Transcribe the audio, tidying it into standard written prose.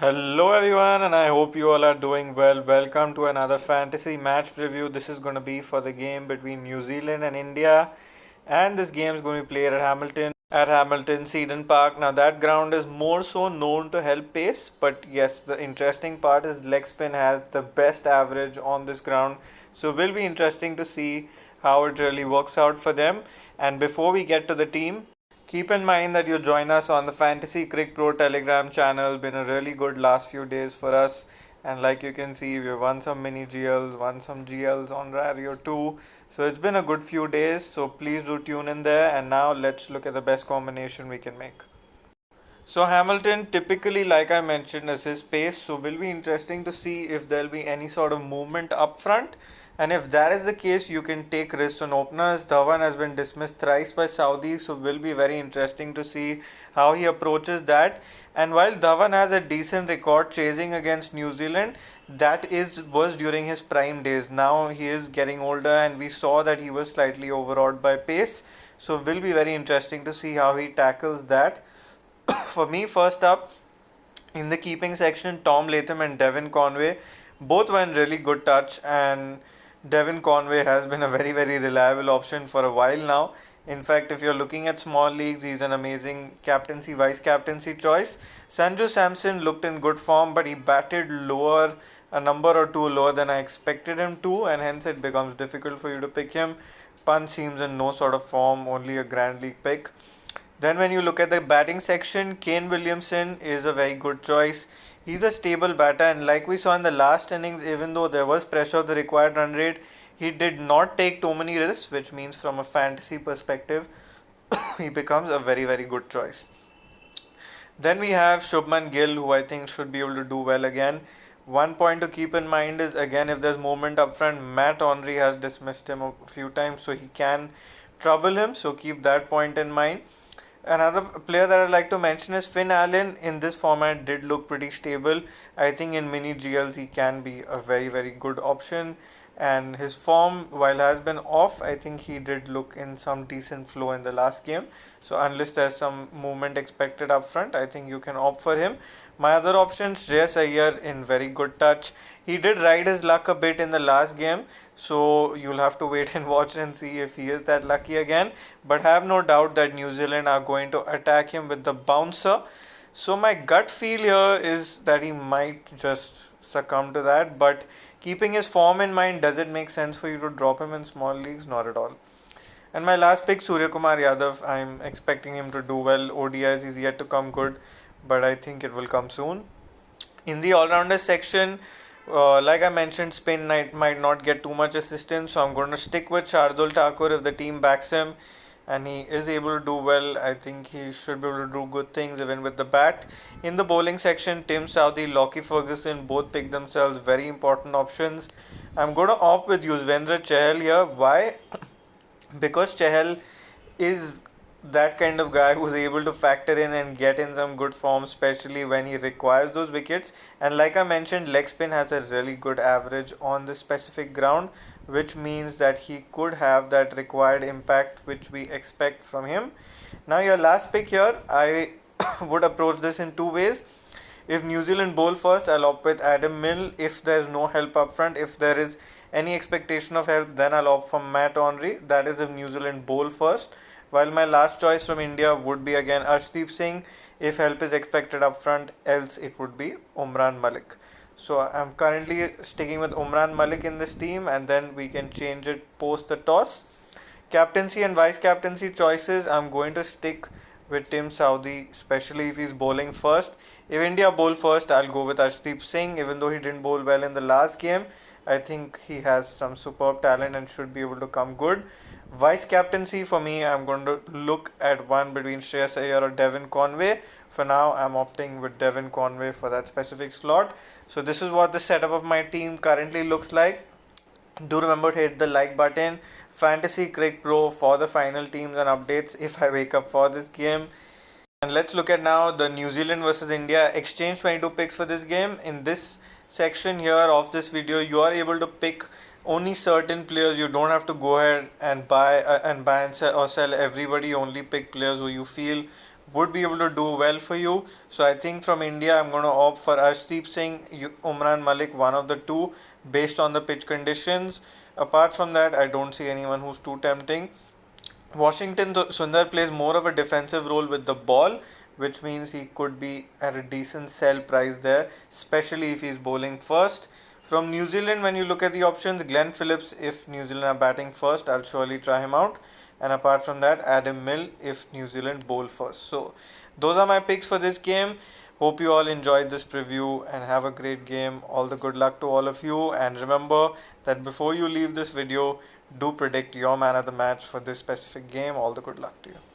Hello everyone, and I hope you all are doing well. Welcome to another fantasy match preview. This is going to be for the game between New Zealand and India, and this game is going to be played at Hamilton Seton Park. Now that ground is more so known to help pace, but yes, the interesting part is leg spin has the best average on this ground, so it will be interesting to see how it really works out for them. And before we get to the team, keep in mind that you join us on the Fantasy Crick Pro Telegram channel. Been a really good last few days for us. And like you can see, we won some mini GLs, won some GLs on Rario too. So it's been a good few days. So please do tune in there. And now let's look at the best combination we can make. So Hamilton typically, like I mentioned, is his pace. So will be interesting to see if there'll be any sort of movement up front. And if that is the case, you can take risks on openers. Dhawan has been dismissed thrice by Saudi, so will be very interesting to see how he approaches that. And while Dhawan has a decent record chasing against New Zealand, that was during his prime days. Now he is getting older, and we saw that he was slightly overawed by pace. So will be very interesting to see how he tackles that. For me, first up in the keeping section, Tom Latham and Devin Conway both were in really good touch, and Devin Conway has been a very reliable option for a while now. In fact, if you're looking at small leagues, he's an amazing captaincy, vice captaincy choice. Sanju Samson looked in good form, but he batted lower, a number or two lower than I expected him to, and hence it becomes difficult for you to pick him. Pant seems in no sort of form, only a Grand League pick. Then when you look at the batting section, Kane Williamson is a very good choice. He's a stable batter, and like we saw in the last innings, even though there was pressure of the required run rate, he did not take too many risks, which means from a fantasy perspective, he becomes a very good choice. Then we have Shubman Gill, who I think should be able to do well again. One point to keep in mind is again, if there's movement up front, Matt Henry has dismissed him a few times, so he can trouble him, so keep that point in mind. Another player that I'd like to mention is Finn Allen. In this format, did look pretty stable. I think in mini GLs he can be a very good option. And his form, while has been off, I think he did look in some decent flow in the last game. So unless there's some movement expected up front, I think you can opt for him. My other option, Shreyas Iyer in very good touch. He did ride his luck a bit in the last game, so you'll have to wait and watch and see if he is that lucky again. But have no doubt that New Zealand are going to attack him with the bouncer. So my gut feel here is that he might just succumb to that. But keeping his form in mind, does it make sense for you to drop him in small leagues? Not at all. And my last pick, Surya Kumar Yadav, I'm expecting him to do well. ODIs is yet to come good, but I think it will come soon. In the all-rounder section, like I mentioned, Spain might not get too much assistance, so I'm going to stick with Shardul Thakur if the team backs him and he is able to do well. I think he should be able to do good things even with the bat. In the bowling section, Tim Southee, Lockie Ferguson both pick themselves very important options. I'm going to opt with Yuzvendra Chahal here. Why? Because Chahal is that kind of guy who's able to factor in and get in some good form, especially when he requires those wickets. And like I mentioned, leg spin has a really good average on this specific ground, which means that he could have that required impact which we expect from him. Now, your last pick here, I would approach this in two ways. If New Zealand bowl first, I'll opt with Adam Mill. If there's no help up front, if there is any expectation of help, then I'll opt for Matt Henry. That is if New Zealand bowl first. While my last choice from India would be again Arshdeep Singh. If help is expected up front, else it would be Umran Malik. So I'm currently sticking with Umran Malik in this team, and then we can change it post the toss. Captaincy and vice captaincy choices, I'm going to stick with Tim Southee, especially if he's bowling first. If India bowl first, I'll go with Arshdeep Singh. Even though he didn't bowl well in the last game, I think he has some superb talent and should be able to come good. Vice captaincy for me, I'm going to look at one between Shreyas Iyer or Devin Conway. For now, I'm opting with Devin Conway for that specific slot. So this is what the setup of my team currently looks like. Do remember to hit the like button. Fantasy Crick Pro for the final teams and updates if I wake up for this game. And let's look at now the New Zealand versus India exchange 22 picks for this game. In this section here of this video, you are able to pick only certain players. You don't have to go ahead and buy and sell, or sell everybody. Only pick players who you feel would be able to do well for you. So I think from India, I'm going to opt for Arshdeep Singh, Umran Malik, one of the two, based on the pitch conditions. Apart from that, I don't see anyone who's too tempting. Washington Sundar plays more of a defensive role with the ball, which means he could be at a decent sell price there, especially if he's bowling first. From New Zealand, when you look at the options, Glenn Phillips, if New Zealand are batting first, I'll surely try him out. And apart from that, Adam Mill if New Zealand bowl first. So, those are my picks for this game. Hope you all enjoyed this preview and have a great game. All the good luck to all of you. And remember that before you leave this video, do predict your man of the match for this specific game. All the good luck to you.